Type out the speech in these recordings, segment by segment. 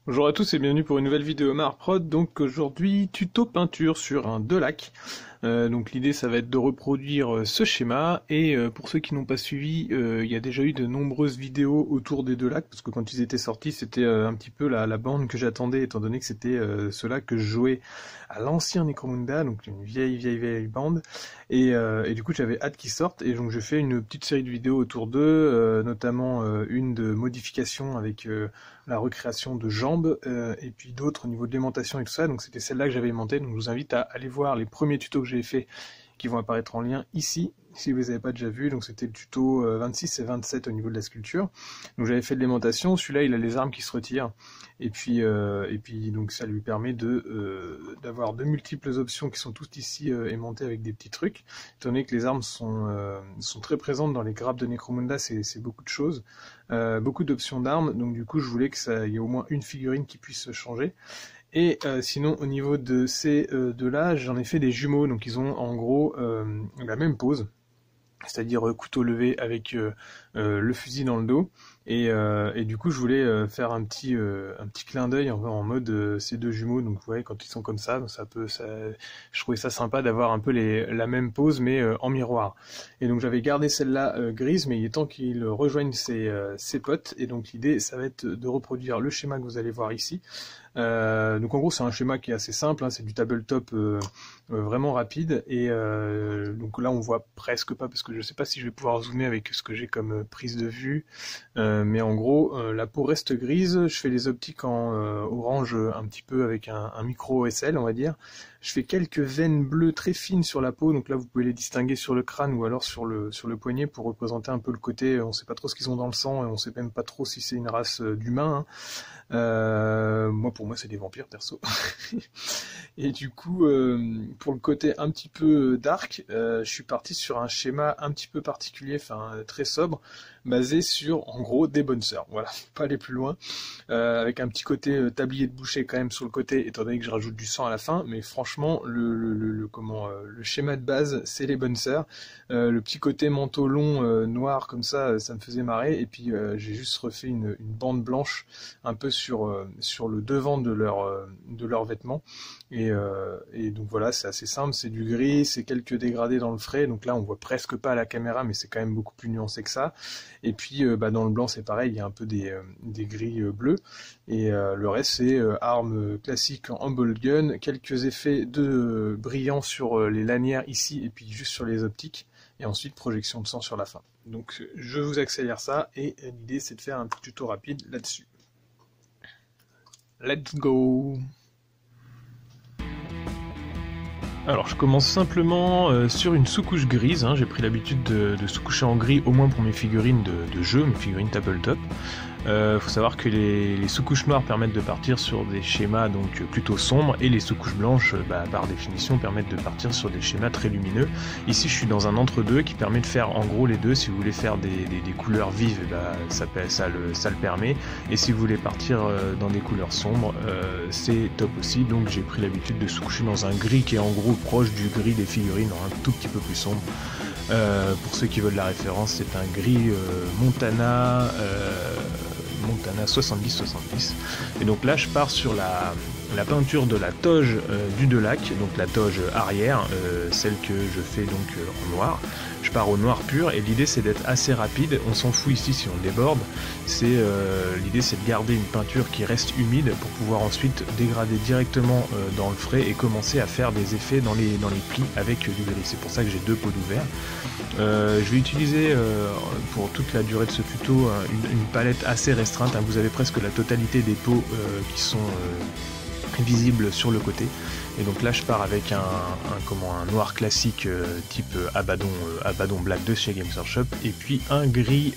Bonjour à tous et bienvenue pour une nouvelle vidéo Marprod. Donc aujourd'hui, tuto peinture sur un Delac. Donc l'idée ça va être de reproduire ce schéma et pour ceux qui n'ont pas suivi, il y a déjà eu de nombreuses vidéos autour des Delac parce que quand ils étaient sortis c'était un petit peu la bande que j'attendais étant donné que c'était ceux-là que je jouais à l'ancien Necromunda, donc une vieille bande et du coup j'avais hâte qu'ils sortent et donc je fais une petite série de vidéos autour d'eux, notamment une de modification avec la recréation de jambes et puis d'autres au niveau de l'aimantation et tout ça, donc c'était celle-là que j'avais aimantée, donc je vous invite à aller voir les premiers tutos que j'ai fait qui vont apparaître en lien ici si vous les avez pas déjà vus. Donc c'était le tuto 26 et 27 au niveau de la sculpture, donc j'avais fait de l'aimantation. Celui-là il a les armes qui se retirent et puis donc ça lui permet de d'avoir de multiples options qui sont toutes ici aimantées avec des petits trucs, étant donné que les armes sont très présentes dans les grappes de Necromunda. C'est beaucoup de choses, beaucoup d'options d'armes, donc du coup je voulais que ça y ait au moins une figurine qui puisse changer. Et sinon au niveau de ces deux-là, j'en ai fait des jumeaux, donc ils ont en gros la même pose, c'est-à-dire couteau levé avec le fusil dans le dos, et du coup je voulais faire un petit clin d'œil en mode ces deux jumeaux. Donc vous voyez quand ils sont comme ça, je trouvais ça sympa d'avoir un peu la même pose mais en miroir. Et donc j'avais gardé celle-là grise, mais il est temps qu'ils rejoignent ses potes, et donc l'idée ça va être de reproduire le schéma que vous allez voir ici. Donc en gros c'est un schéma qui est assez simple, hein, c'est du tabletop vraiment rapide, et donc là on voit presque pas parce que je sais pas si je vais pouvoir zoomer avec ce que j'ai comme prise de vue, mais en gros la peau reste grise. Je fais les optiques en orange un petit peu avec un micro OSL on va dire. Je fais quelques veines bleues très fines sur la peau, donc là vous pouvez les distinguer sur le crâne ou alors sur le poignet pour représenter un peu le côté, on sait pas trop ce qu'ils ont dans le sang et on sait même pas trop si c'est une race d'humains, hein. Pour moi c'est des vampires perso. Et du coup pour le côté un petit peu dark, je suis parti sur un schéma un petit peu particulier, enfin très sobre, basé sur en gros des bonnes sœurs, voilà, pas aller plus loin, avec un petit côté tablier de boucher quand même sur le côté étant donné que je rajoute du sang à la fin, mais franchement le schéma de base c'est les bonnes sœurs. Le petit côté manteau long noir comme ça me faisait marrer, et puis j'ai juste refait une bande blanche un peu sur le devant de leurs vêtements, et donc voilà, c'est assez simple, c'est du gris, c'est quelques dégradés dans le frais, donc là on voit presque pas à la caméra mais c'est quand même beaucoup plus nuancé que ça. Et puis dans le blanc c'est pareil, il y a un peu des gris bleus, et le reste c'est armes classiques en ball gun, quelques effets de brillants sur les lanières ici et puis juste sur les optiques, et ensuite projection de sang sur la fin. Donc je vous accélère ça, et l'idée c'est de faire un petit tuto rapide là-dessus. Let's go! Alors je commence simplement sur une sous-couche grise, hein. J'ai pris l'habitude de sous-coucher en gris au moins pour mes figurines de jeu, mes figurines tabletop. Faut savoir que les sous-couches noires permettent de partir sur des schémas donc plutôt sombres, et les sous-couches blanches par définition permettent de partir sur des schémas très lumineux. Ici je suis dans un entre-deux qui permet de faire en gros les deux. Si vous voulez faire des couleurs vives, ça le permet, et si vous voulez partir dans des couleurs sombres, c'est top aussi. Donc j'ai pris l'habitude de sous-coucher dans un gris qui est en gros proche du gris des figurines, un tout petit peu plus sombre. Pour ceux qui veulent la référence, c'est un gris Montana 70-70. Et donc là je pars sur la peinture de la toge du Delac, donc la toge arrière, celle que je fais donc en noir. Je pars au noir pur, et l'idée c'est d'être assez rapide, on s'en fout ici si on déborde. L'idée c'est de garder une peinture qui reste humide pour pouvoir ensuite dégrader directement dans le frais et commencer à faire des effets dans les plis avec du gris. C'est pour ça que j'ai deux pots d'ouvert. Je vais utiliser pour toute la durée de ce tuto une palette assez restreinte, hein. Vous avez presque la totalité des pots qui sont visibles sur le côté. Et donc là je pars avec un noir classique type Abaddon Black de chez Games Workshop, et puis un gris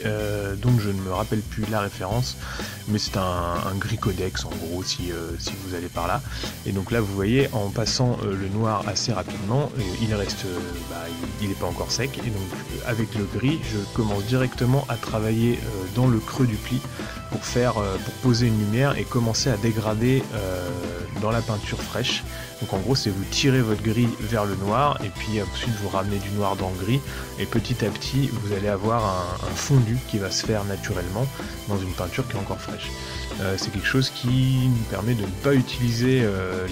dont je ne me rappelle plus la référence, mais c'est un gris codex en gros si vous allez par là. Et donc là vous voyez, en passant le noir assez rapidement, il reste il n'est pas encore sec, et donc avec le gris je commence directement à travailler dans le creux du pli pour poser une lumière et commencer à dégrader dans la peinture fraîche. Donc en gros c'est vous tirez votre gris vers le noir et puis ensuite vous ramenez du noir dans le gris et petit à petit vous allez avoir un fondu qui va se faire naturellement dans une peinture qui est encore fraîche. C'est quelque chose qui nous permet de ne pas utiliser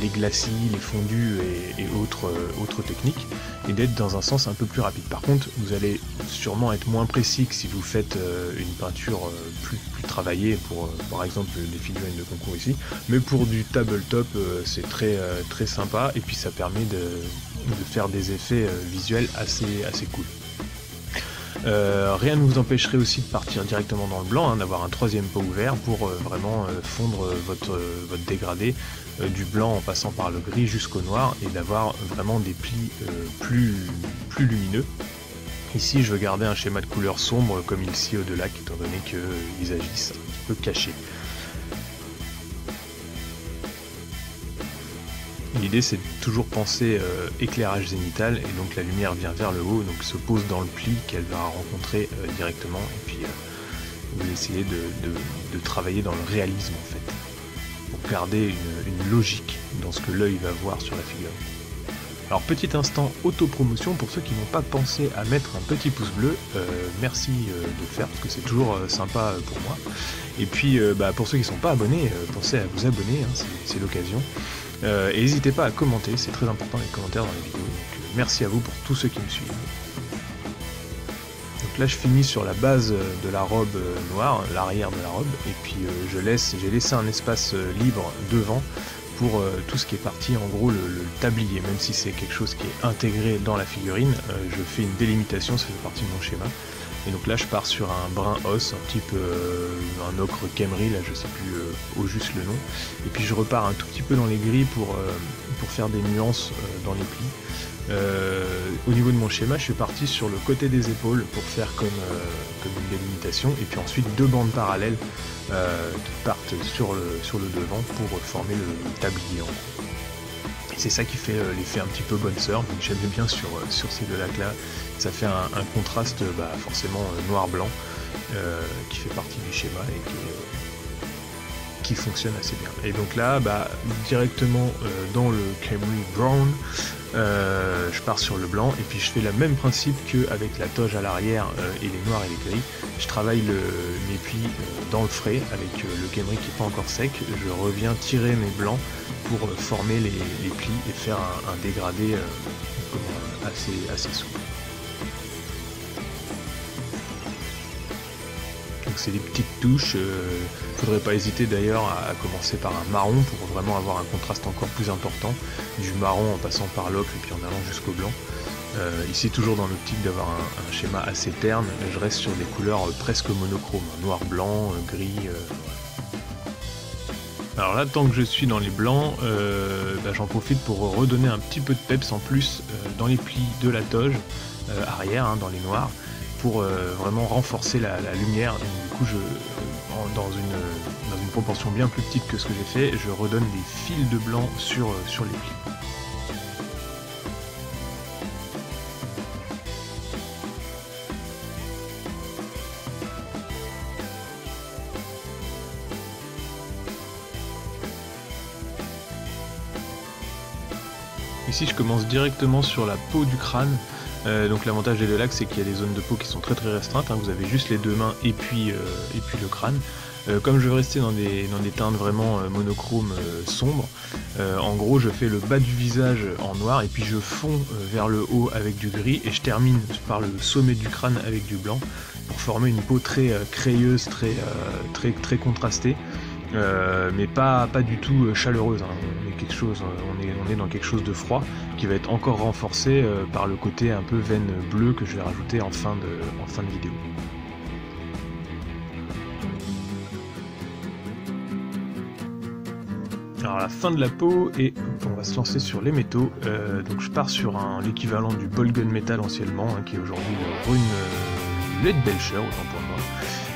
les glacis, les fondus et autres techniques et d'être dans un sens un peu plus rapide. Par contre vous allez sûrement être moins précis que si vous faites une peinture plus travaillée pour par exemple les figurines de concours ici, mais pour du tabletop c'est très sympa et puis ça permet de faire des effets visuels assez cool. Rien ne vous empêcherait aussi de partir directement dans le blanc, hein, d'avoir un troisième pot ouvert pour vraiment fondre votre dégradé du blanc en passant par le gris jusqu'au noir et d'avoir vraiment des plis plus lumineux. Ici je veux garder un schéma de couleur sombre comme ici au Delac étant donné qu'ils agissent un petit peu cachés. L'idée c'est de toujours penser éclairage zénital et donc la lumière vient vers le haut, donc se pose dans le pli qu'elle va rencontrer directement et puis vous essayez de travailler dans le réalisme en fait, pour garder une logique dans ce que l'œil va voir sur la figure. Alors petit instant autopromotion pour ceux qui n'ont pas pensé à mettre un petit pouce bleu, merci de le faire parce que c'est toujours sympa pour moi. Et puis pour ceux qui ne sont pas abonnés, pensez à vous abonner, hein, c'est l'occasion. Et n'hésitez pas à commenter, c'est très important les commentaires dans les vidéos, donc merci à vous pour tous ceux qui me suivent. Donc là je finis sur la base de la robe noire, l'arrière de la robe, et puis j'ai laissé un espace libre devant pour tout ce qui est parti en gros le tablier, même si c'est quelque chose qui est intégré dans la figurine, je fais une délimitation, ça fait partie de mon schéma. Et donc là je pars sur un brun os, un type un ocre Khemri, là je sais plus au juste le nom. Et puis je repars un tout petit peu dans les gris pour faire des nuances dans les plis. Au niveau de mon schéma, je suis parti sur le côté des épaules pour faire comme une délimitation. Et puis ensuite deux bandes parallèles qui partent sur le devant pour former le tablier en gros. C'est ça qui fait l'effet un petit peu bonne sœur, donc j'aime bien sur ces deux lacs là, ça fait un contraste forcément noir-blanc qui fait partie du schéma et qui fonctionne assez bien. Et donc là, directement dans le Khemri Brown, je pars sur le blanc et puis je fais le même principe qu'avec la toge à l'arrière et les noirs et les gris. Je travaille mes plis dans le frais avec le Khemri qui n'est pas encore sec, je reviens tirer mes blancs pour former les plis et faire un dégradé assez souple. Donc c'est des petites touches, faudrait pas hésiter d'ailleurs à commencer par un marron pour vraiment avoir un contraste encore plus important, du marron en passant par l'ocre et puis en allant jusqu'au blanc. Ici toujours dans l'optique d'avoir un schéma assez terne, je reste sur des couleurs presque monochromes, noir, blanc, gris. Alors là, tant que je suis dans les blancs, j'en profite pour redonner un petit peu de peps en plus dans les plis de la toge arrière, hein, dans les noirs, pour vraiment renforcer la lumière. Donc, du coup, dans une proportion bien plus petite que ce que j'ai fait, je redonne des fils de blanc sur les plis. Ici je commence directement sur la peau du crâne, donc l'avantage des Delac c'est qu'il y a des zones de peau qui sont très restreintes, hein. Vous avez juste les deux mains et puis le crâne. Comme je veux rester dans des teintes vraiment monochromes sombres, en gros je fais le bas du visage en noir et puis je fonds vers le haut avec du gris et je termine par le sommet du crâne avec du blanc pour former une peau très crayeuse, très contrastée. Mais pas du tout chaleureuse, hein. On est dans quelque chose de froid qui va être encore renforcé par le côté un peu veine bleue que je vais rajouter en fin de vidéo. Alors la fin de la peau et on va se lancer sur les métaux, donc je pars sur l'équivalent du ball gun metal anciennement, hein, qui est aujourd'hui le Rune Leadbelcher autant pour moi.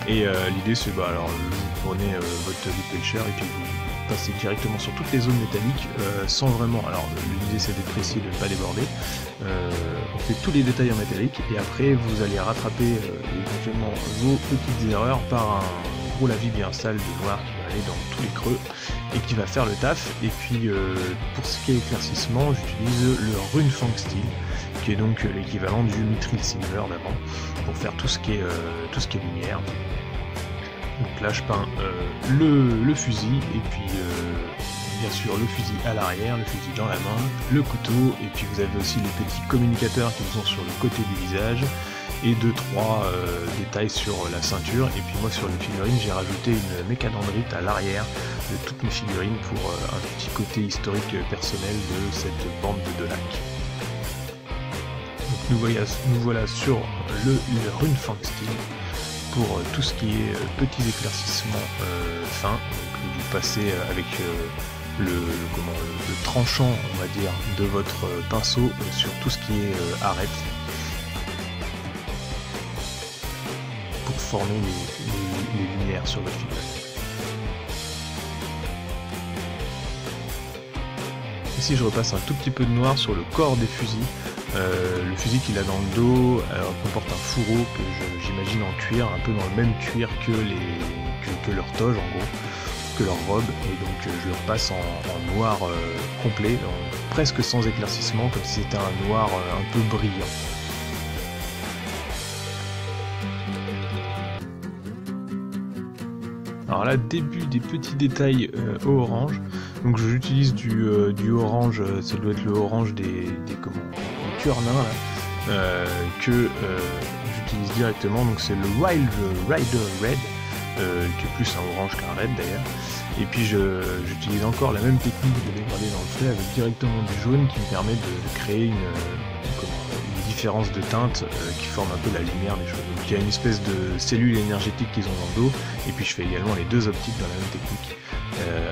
Et l'idée c'est alors vous prenez votre Leadbelcher et puis vous passez directement sur toutes les zones métalliques sans vraiment, alors l'idée c'est d'être précis, de ne pas déborder. On fait tous les détails en métallique et après vous allez rattraper éventuellement vos petites erreurs par un gros lavis bien sale de noir qui va aller dans tous les creux et qui va faire le taf. Et puis pour ce qui est éclaircissement, j'utilise le Runefang Steel, qui est donc l'équivalent du Mithril Silver d'avant, pour faire tout ce qui est lumière. Donc là je peins le fusil, et puis bien sûr le fusil à l'arrière, le fusil dans la main, le couteau, et puis vous avez aussi les petits communicateurs qui sont sur le côté du visage, et 2-3 détails sur la ceinture. Et puis moi sur les figurines j'ai rajouté une mécadendrite à l'arrière de toutes mes figurines pour un petit côté historique personnel de cette bande de Delac. Donc nous voilà sur le Runefang Steel pour tout ce qui est petits éclaircissements fins. Donc vous passez avec le tranchant, on va dire, de votre pinceau sur tout ce qui est arête, pour former les lumières sur votre figurine. Ici je repasse un tout petit peu de noir sur le corps des fusils. Le fusil qu'il a dans le dos comporte un fourreau que j'imagine en cuir, un peu dans le même cuir que leur toge en gros, que leur robe, et donc je le repasse en noir complet, presque sans éclaircissement, comme si c'était un noir un peu brillant. Alors là, début des petits détails au orange. Donc j'utilise du orange, ça doit être le orange des tueurs nains là, que j'utilise directement. Donc c'est le Wild Rider Red, qui est plus un orange qu'un red d'ailleurs. Et puis j'utilise encore la même technique de dégrader dans le frais avec directement du jaune, qui me permet de créer une différence de teinte qui forme un peu la lumière des choses. Donc il y a une espèce de cellule énergétique qu'ils ont dans le dos, et puis je fais également les deux optiques dans la même technique,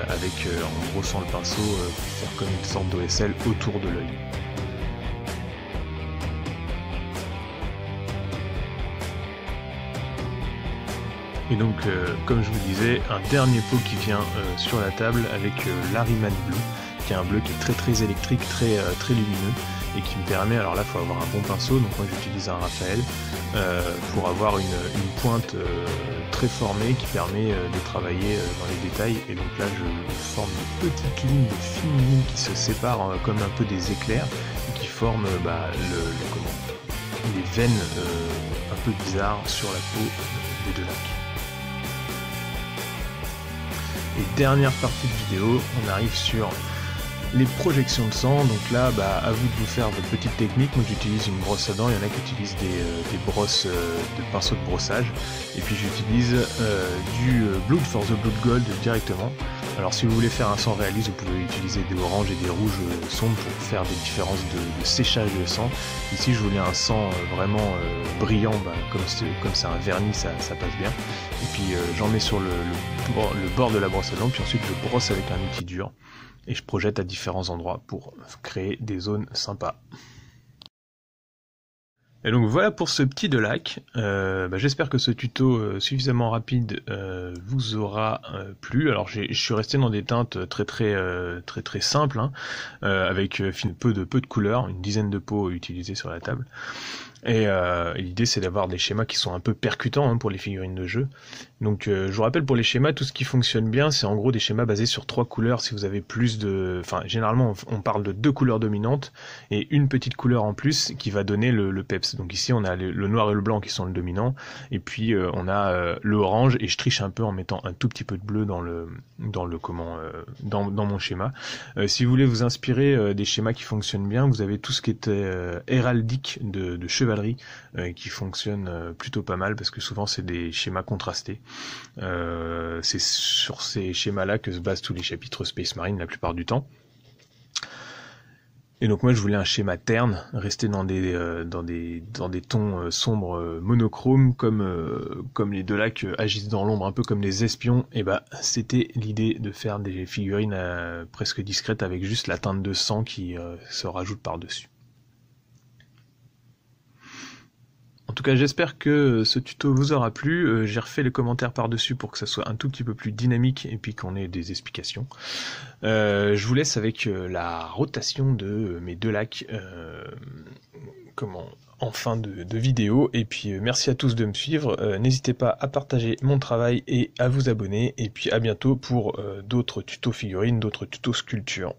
avec en brossant le pinceau pour faire comme une sorte d'OSL autour de l'œil. Et donc, comme je vous disais, un dernier pot qui vient sur la table avec l'Ariman Blue, qui est un bleu qui est très électrique, très lumineux, et qui me permet, alors là il faut avoir un bon pinceau, donc moi j'utilise un Raphaël, pour avoir une pointe très formée qui permet de travailler dans les détails. Et donc là je forme des petites lignes, des fines lignes qui se séparent comme un peu des éclairs, et qui forment les veines un peu bizarres sur la peau des deux lacs. Et dernière partie de vidéo, on arrive sur les projections de sang. Donc là, à vous de vous faire votre petite technique. Moi j'utilise une brosse à dents, il y en a qui utilisent des brosses de pinceau de brossage. Et puis j'utilise du Blood for the Blood Gold directement. Alors si vous voulez faire un sang réaliste, vous pouvez utiliser des oranges et des rouges sombres pour faire des différences de séchage de sang. Ici je voulais un sang vraiment brillant, comme c'est un vernis, ça passe bien. Et puis j'en mets sur le bord de la brosse à dents, puis ensuite je brosse avec un outil dur et je projette à différents endroits pour créer des zones sympas. Et donc voilà pour ce petit Delac. J'espère que ce tuto suffisamment rapide vous aura plu. Alors je suis resté dans des teintes très simples, hein, avec peu de couleurs, une dizaine de pots utilisés sur la table. Et l'idée c'est d'avoir des schémas qui sont un peu percutants, hein, pour les figurines de jeu. Donc je vous rappelle, pour les schémas, tout ce qui fonctionne bien, c'est en gros des schémas basés sur 3 couleurs. Si vous avez plus de... Enfin, généralement on parle de 2 couleurs dominantes et une petite couleur en plus qui va donner le peps. Donc ici on a le noir et le blanc qui sont le dominant, et puis on a le orange, et je triche un peu en mettant un tout petit peu de bleu dans mon schéma. Si vous voulez vous inspirer des schémas qui fonctionnent bien, vous avez tout ce qui est héraldique de chevalerie qui fonctionne plutôt pas mal, parce que souvent c'est des schémas contrastés. C'est sur ces schémas-là que se basent tous les chapitres Space Marine la plupart du temps. Et donc moi je voulais un schéma terne, rester dans des tons sombres monochromes, comme les Delac agissent dans l'ombre, un peu comme des espions. Et c'était l'idée de faire des figurines presque discrètes avec juste la teinte de sang qui se rajoute par-dessus. En tout cas, j'espère que ce tuto vous aura plu. J'ai refait les commentaires par-dessus pour que ça soit un tout petit peu plus dynamique et puis qu'on ait des explications. Je vous laisse avec la rotation de mes Delac en fin de vidéo. Et puis merci à tous de me suivre. N'hésitez pas à partager mon travail et à vous abonner. Et puis à bientôt pour d'autres tutos figurines, d'autres tutos sculptures.